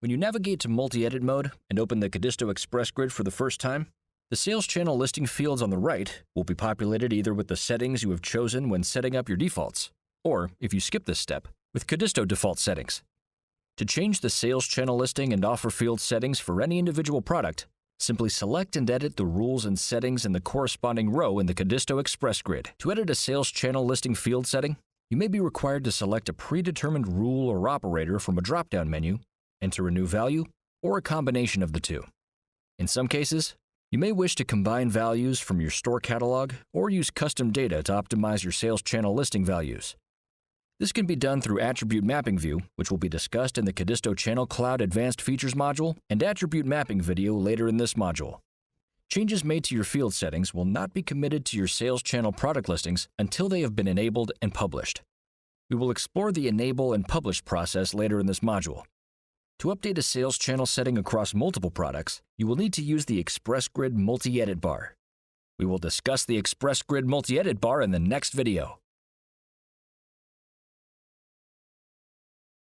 When you navigate to multi-edit mode and open the Codisto Express Grid for the first time, the sales channel listing fields on the right will be populated either with the settings you have chosen when setting up your defaults, or, if you skip this step, with Codisto default settings. To change the sales channel listing and offer field settings for any individual product, simply select and edit the rules and settings in the corresponding row in the Codisto Express Grid. To edit a sales channel listing field setting, you may be required to select a predetermined rule or operator from a drop-down menu, enter a new value, or a combination of the two. In some cases, you may wish to combine values from your store catalog or use custom data to optimize your sales channel listing values. This can be done through Attribute Mapping View, which will be discussed in the Codisto Channel Cloud Advanced Features module and Attribute Mapping video later in this module. Changes made to your field settings will not be committed to your sales channel product listings until they have been enabled and published. We will explore the Enable and Publish process later in this module. To update a sales channel setting across multiple products, you will need to use the Express Grid Multi-Edit bar. We will discuss the Express Grid Multi-Edit bar in the next video.